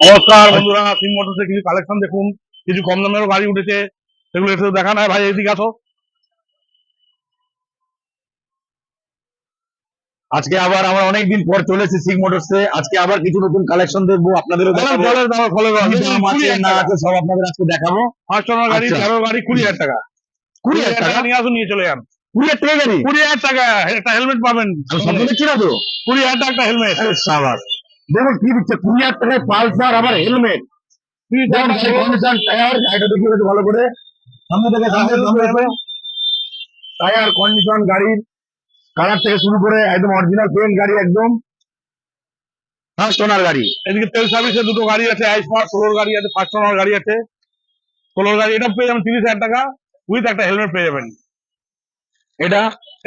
নমস্কার বন্ধুরা, সিং মোটরসে কিছু কালেকশন দেখুন। কিছু কম দামেরও গাড়ি উঠেছে, সেগুলো একটু দেখা নাই। ভাই এদিকে আসো। আজকে আবার আমরা অনেকদিন পর চলেছি সিং মোটরসে। আজকে আবার কিছু নতুন কালেকশন দেখবো, আপনাদেরও দেখাবো। কি দাম আছে না আছে সব আপনাদের আজকে দেখাবো। ফার্স্ট ওনার গাড়ি, আচ্ছা। 13 গাড়ি, 20,000 টাকা। 20,000 টাকা নিয়ে আসুন, নিয়ে চলে যান। 20,000 টাকা গাড়ি? 20,000 টাকা একটা হেলমেট পাবেন। আমি স্বপ্ন দেখছি না তো? 20,000 টাকা একটা হেলমেট। আরে সাবাস, দেখুন কি দিচ্ছে 20,000 টাকায় পালসার, আবার হেলমেট। কন্ডিশন টায়ার, গাড়িটা দেখি একটু ভালো করে। সামনে থেকে টায়ার কন্ডিশন, গাড়ির কালার থেকে শুরু করে একদম অরিজিনাল পেন্ট গাড়ি, একদম ফার্স্ট ওনার গাড়ি। এদিকে তেল সার্ভিসে দুটো গাড়ি আছে, আইসমার্ট 16 গাড়ি আছে, ফার্স্ট ওনার গাড়ি আছে 16 গাড়ি। এটা পেয়ে যাবেন 30,000 টাকা উইথ একটা হেলমেট পেয়ে যাবেন।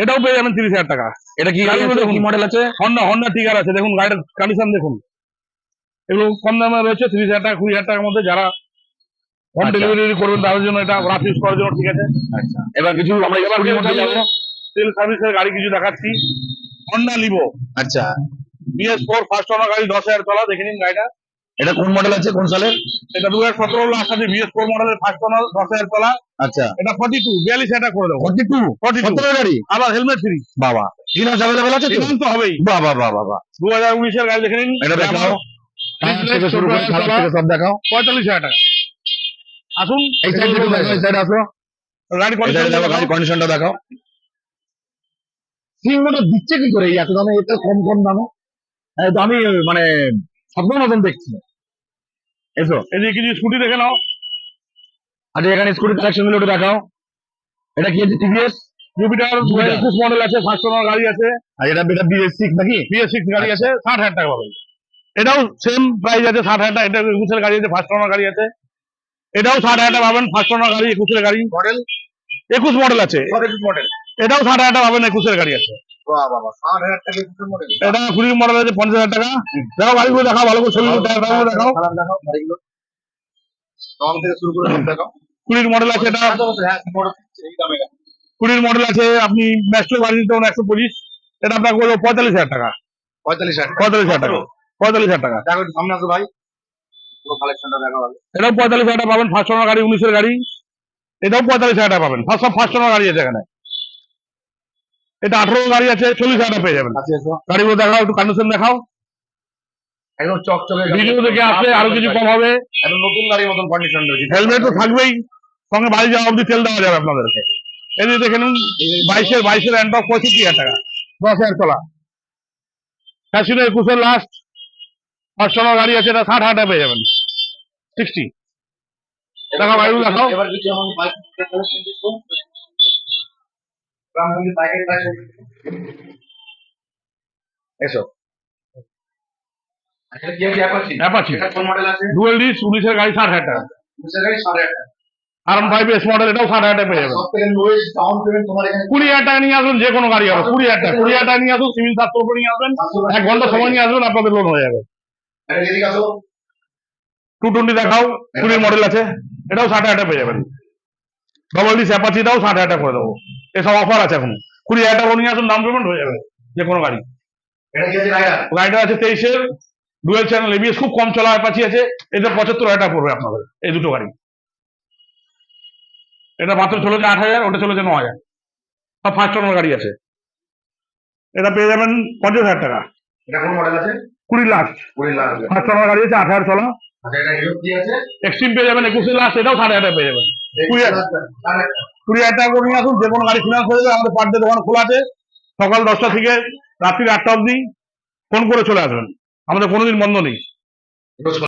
এটাও পেয়ে যাবেন 30,000 টাকা। এটা কি গাড়ি আছে, কি মডেল আছে? হন্ডা টিগার আছে। দেখুন গাড়ির কন্ডিশন দেখুন। এগুলো কম দামে রয়েছে, 30,000 টাকা 20,000 টাকার মধ্যে। যারা হোম ডেলিভারি করবেন তাদের জন্য এটা রাফ ইউজ করার জন্য ঠিক আছে। আচ্ছা, এবার কিছু আমরা তেল সার্ভিসের গাড়ি কিছু দেখাচ্ছি। Honda Livo. আচ্ছা, BS4 ফার্স্ট ওনার গাড়ি, 10,000 চলা। দেখে নিন গাড়িটা। এটা কোন মডেল আছে, কোন সালের? এটা 2017 লাস্ট আছে। BS4 মডেলের ফার্স্ট ওনার, 10,000 চলা। আচ্ছা, এটা 42 টাকা করে দেবো। 42 গাড়ি, আবার হেলমেট ফ্রি। বাবা ফিনান্স अवेलेबल আছে তো? ফিনান্স তো হবেই। বাবা বাবা বাবা, 2019 এর গাড়ি দেখে নিন। এটা দেখাও, টায়ার থেকে শুরু করে কালার থেকে সব দেখাও। 45,000 টাকা। আসুন এই সাইড থেকে দেখাও, এই সাইড আসো, গাড়ি গাড়ি কন্ডিশনটা দেখাও। সিং মোটর দিচ্ছে কি করে এই এত দামে, এত কম কম দামে? তো আমি মানে স্বপ্নের মতন দেখছি। এসো, এদিকে কিছু স্কুটি দেখে নাও। আচ্ছা, এখানে স্কুটি কালেকশন গুলো একটু দেখাও। এটা কি আছে, টিভিএস জুপিটার 2021 মডেল আছে, ফার্স্ট ওনার গাড়ি আছে। আর এটা BS6 নাকি? BS6 গাড়ি আছে, 60,000 টাকা পাবেন। এটাও সেম প্রাইস আছে, 60,000 টাকা। এটা 21 এর গাড়ি আছে, ফার্স্ট ওনার গাড়ি আছে। এটাও 60,000 টাকা পাবেন, ফার্স্ট ওনার গাড়ি, 21 এর গাড়ি। মডেল 21 মডেল আছে, মডেল। এটাও 60,000 টাকা পাবেন, 21 এর গাড়ি আছে। বাহ বাবা, 60,000 টাকা মডেল। এটা 20 মডেল আছে, 50,000 টাকা। দেখো গাড়িগুলো দেখাও ভালো করে, ছবি দেখাও। দেখাও গাড়িগুলো, রং থেকে শুরু করে সব দেখাও। 20 মডেল আছে, এটা 20 মডেল আছে। আপনি ম্যাস্ট্রো গাড়ি নিতে 125, এটা আপনাকে বলবো 45,000 টাকা। 45,000 টাকা। 45,000 টাকা। দেখো সামনে আসো ভাই, পুরো কালেকশনটা দেখা হবে। এটাও 45,000 টাকা পাবেন, ফার্স্ট ওনার গাড়ি, 19 এর গাড়ি। এটাও 45,000 টাকা পাবেন, সব ফার্স্ট ওনার গাড়ি আছে এখানে। এটা 18 গাড়ি আছে, 40,000 টাকা পেয়ে যাবেন। গাড়িগুলো দেখাও, একটু কন্ডিশন দেখাও। একদম চকচকে ভিডিও থেকে আসলে আরো কিছু কম হবে। একদম নতুন গাড়ির মতন কন্ডিশন রয়েছে। হেলমেট তো থাকবেই, সঙ্গে বাড়ি যাওয়া অব্দি তেল দেওয়া যাবে আপনাদেরকে। এদিকে দেখে নিন 22 এর অ্যান্টক, 65,000 টাকা, 10,000 চলা। ফ্যাশনে 21 এর লাস্ট ফার্স্ট ওনার গাড়ি আছে, এটা 60,000 টাকা পেয়ে যাবেন। 60 দেখাও, গাড়িগুলো দেখাও। এবার কিছু আমার বাইক কালেকশন দেখো, রামগঞ্জ বাইকের কালেকশন এসো। আচ্ছা, কি আছে অ্যাপাচি? এটা কোন মডেল আছে? ডুয়েল ডিস, 19 এর গাড়ি, 60,000 টাকা। 19 এর গাড়ি 60,000 টাকা। R15 এস মডেল, এটাও 60,000 টাকা পেয়ে যাবেন। সবথেকে লোয়েস্ট ডাউন পেমেন্ট তোমার এখানে 20,000 টাকা নিয়ে আসুন, যে কোনো গাড়ি হবে। 20,000 টাকা, 20,000 টাকা নিয়ে আসুন, সিভিল 700 উপরে নিয়ে আসবেন, 1 ঘন্টা সময় নিয়ে আসবেন, আপনাদের লোন হয়ে যাবে। এটা এদিকে আসো। 220 দেখাও, 20 মডেল আছে, এটাও 60,000 টাকা পেয়ে যাবেন। ডবল ডিস অ্যাপাচিটাও 60,000 টাকা করে দেবো। এসব অফার আছে এখন। 20,000 টাকা নিয়ে আসুন, ডাউন পেমেন্ট হয়ে যাবে যে কোনো গাড়ি। এটা কি আছে রাইডার? গাড়িটা আছে 23 এর ডুয়েল চ্যানেল ABS, খুব কম চলা অ্যাপাচি আছে। এটা 75,000 টাকা পড়বে আপনাদের, এই দুটো গাড়ি। এটা মাত্র চলেছে 8,000, ওটা চলেছে 9,000। সব ফার্স্ট ওনার গাড়ি আছে। এটা পেয়ে যাবেন 50,000 টাকা। এটা কোন মডেল আছে? 20 লাস্ট 20 লাখ। ফার্স্ট ওনার গাড়ি আছে, 8,000 চলা। আচ্ছা, এটা হিরো কি আছে? এক্সট্রিম পেয়ে যাবেন 21 লাস্ট, এটাও 60,000 টাকা পেয়ে যাবেন। 20,000 টাকা করে নিয়ে আসুন, যে কোনো গাড়ি ফিনান্স হয়ে যাবে। আমাদের পার ডে দোকান খোলা আছে, সকাল 10টা থেকে রাত্রি 8টা অবধি। ফোন করে চলে আসবেন, আমাদের কোনোদিন বন্ধ নেই।